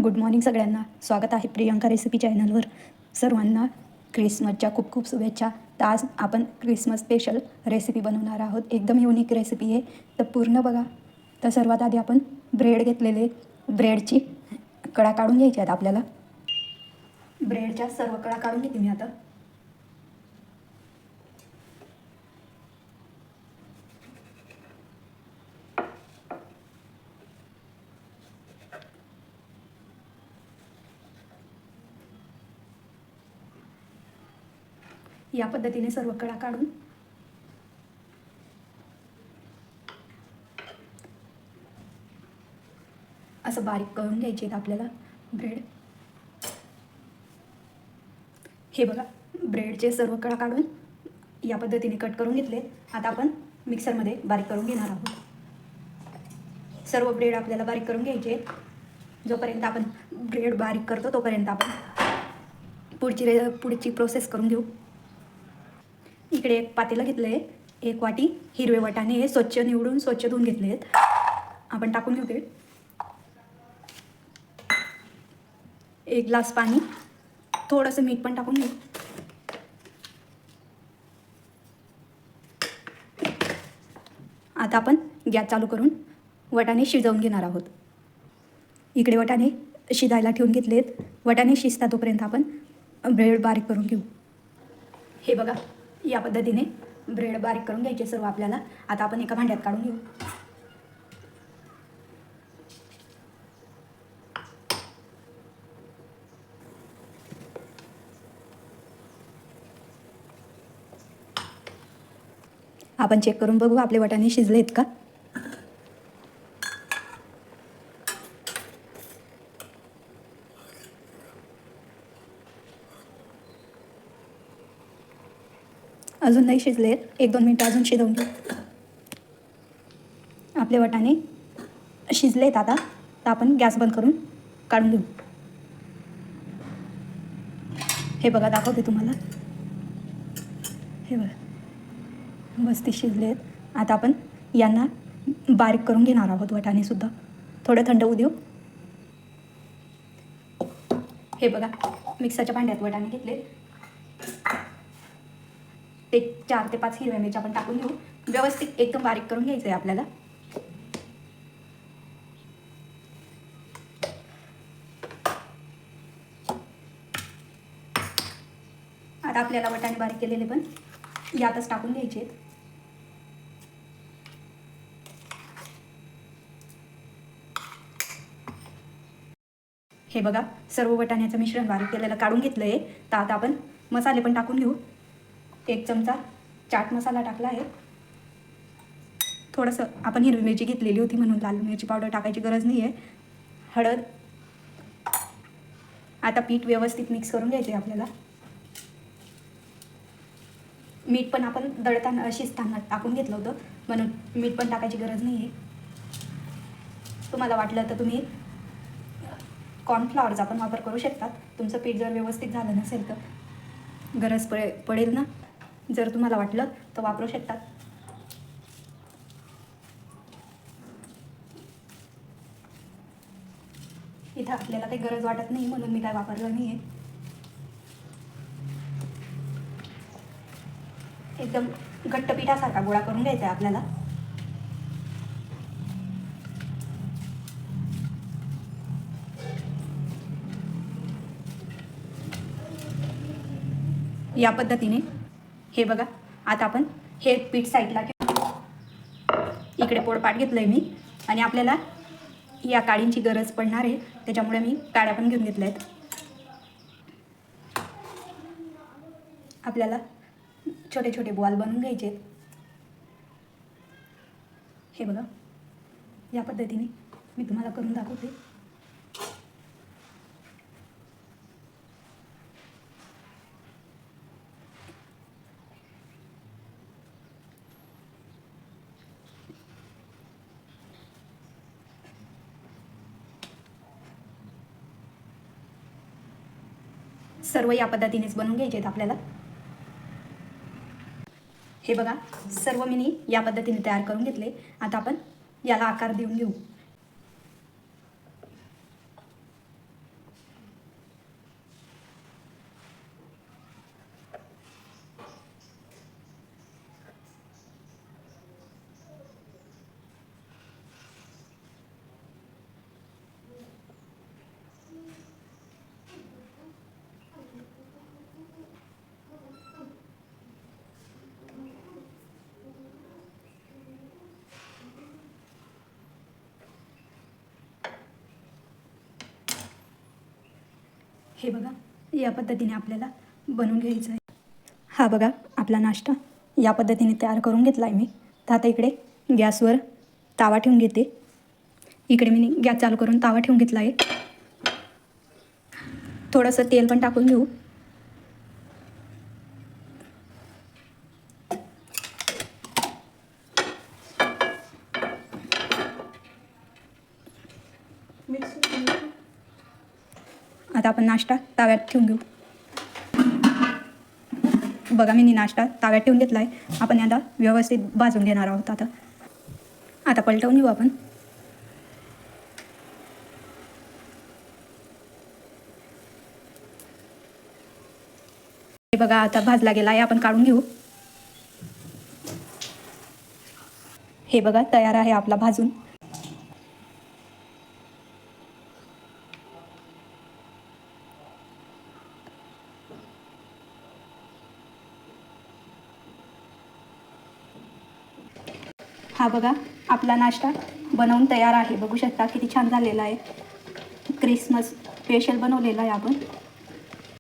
Good morning सगळ्यांना. स्वागत आहे प्रियंका रेसिपी चॅनलवर. सर्वांना ख्रिसमसच्या खूप खूप शुभेच्छा. तर आज आपण ख्रिसमस स्पेशल रेसिपी बनवणार आहोत. एकदम युनिक रेसिपी आहे, तर पूर्ण बघा. तर सर्वात आधी आपण ब्रेड घेतलेले, ब्रेडची कडा काढून घ्यायची आहेत आपल्याला. ब्रेडच्या सर्व कडा काढून घेते मी आता. या पद्धतीने सर्व कडा काढून असं बारीक करून घ्यायचे आहेत आपल्याला ब्रेड. हे बघा, ब्रेडचे सर्व कडा काढून या पद्धतीने कट करून घेतले. आता आपण मिक्सरमध्ये बारीक करून घेणार आहोत. सर्व ब्रेड आपल्याला बारीक करून घ्यायचे. जोपर्यंत आपण ब्रेड बारीक करतो तोपर्यंत आपण पुढची प्रोसेस करून घेऊ. इकडे एक पातेलं घेतलं आहे. 1 वाटी हिरवे वाटाणे स्वच्छ निवडून स्वच्छ धुवून घेतले आहेत. आपण टाकून घेऊ ते. 1 ग्लास पाणी, थोडंसं मीठ पण टाकून घेऊ. आता आपण गॅस चालू करून वाटाणे शिजवून घेणार आहोत. इकडे वाटाणे शिजायला ठेवून घेतलेत. वाटाणे शिजतात तोपर्यंत आपण ब्रेड बारीक करून घेऊ. हे बघा, या पद्धतीने ब्रेड बारीक करून घ्यायचे सर्व आपल्याला. आता आपण एका भांड्यात काढून घेऊ. आपण चेक करून बघू आपले वाटाणे शिजलेत का. अजून नाही शिजलेत. 1-2 मिनटं अजून शिजवून घेऊ. आपले वाटाणे शिजलेत आता. तर आपण गॅस बंद करून काढून घेऊ. हे बघा, दाखवते तुम्हाला. हे बघा, मस्त शिजलेत. आता आपण यांना बारीक करून घेणार आहोत वाटाणेसुद्धा. थोडं थंड होऊ देऊ. हे बघा, मिक्सरच्या भांड्यात वाटाणे घेतले. ते 4 ते 5 हिरव्या मिरच्या आपण टाकून घेऊ. व्यवस्थित एकदम बारीक करून घ्यायचं आहे आपल्याला. आता आपल्याला वाटाणे बारीक केलेले पण यातच टाकून घ्यायचे. हे बघा, सर्व वाटाण्याचं मिश्रण बारीक केलेलं काढून घेतलं आहे. तर आता आपण मसाले पण टाकून घेऊ. 1 चमचा चाट मसाला टाकला आहे. थोडंसं आपण हिरवी मिरची घेतलेली होती म्हणून लाल मिरची पावडर टाकायची गरज नाही आहे. हळद. आता पीठ व्यवस्थित मिक्स करून घ्यायचे आपल्याला. मीठ पण आपण दळताना शिजताना टाकून घेतलं होतं म्हणून मीठ पण टाकायची गरज नाही आहे. तुम्हाला वाटलं तर तुम्ही कॉर्नफ्लॉवरचा पण वापर करू शकतात. तुमचं पीठ जर व्यवस्थित झालं नसेल तर गरज पडेल ना. जर तुम्हाला वाटलं तर वापरू शकतात. इथं आपल्याला काही गरज वाटत नाही म्हणून मी काय वापरलं नाही आहे. एकदम घट्ट पिठासारखा गोळा करून घ्यायचा आहे आपल्याला. या पद्धतीने. हे बघा, आता आपण हे पीठ साईडला ठेवू. इकडे पोळपाट घेतलं आहे मी आणि आपल्याला या काडींची गरज पडणार आहे त्याच्यामुळे मी काड्या पण घेऊन घेतल्या आहेत. आपल्याला छोटे छोटे बॉल बनवून घ्यायचे आहेत. हे बघा, या पद्धतीने मी तुम्हाला करून दाखवते. सर्व या पद्धतीनेच बनवून घ्यायचे आहेत आपल्याला. हे बघा, सर्व मी या पद्धतीने तयार करून घेतले. आता आपण याला आकार देऊन घेऊ. हे बघा, या पद्धतीने आपल्याला बनवून घ्यायचं आहे. हा बघा आपला नाश्ता या पद्धतीने तयार करून घेतला आहे मी. तर आता इकडे गॅसवर तावा ठेवून घेते. इकडे मी गॅस चालू करून तावा ठेवून घेतला आहे. थोडंसं तेल पण टाकून घेऊ. आता आपण नाश्ता ताव्यात ठेवून घेऊ. बघा मी नाश्ता ताव्यात ठेवून घेतला आहे. आपण याला व्यवस्थित भाजून घेणार आहोत. आता पलटवून घेऊ आपण. हे बघा आता भाजला गेला आहे. आपण काढून घेऊ. हे बघा तयार आहे आपला भाजून. हा बघा आपला नाश्ता बनवून तयार आहे. बघू शकता किती छान झालेला आहे. क्रिसमस स्पेशल बनवलेला आहे आपण.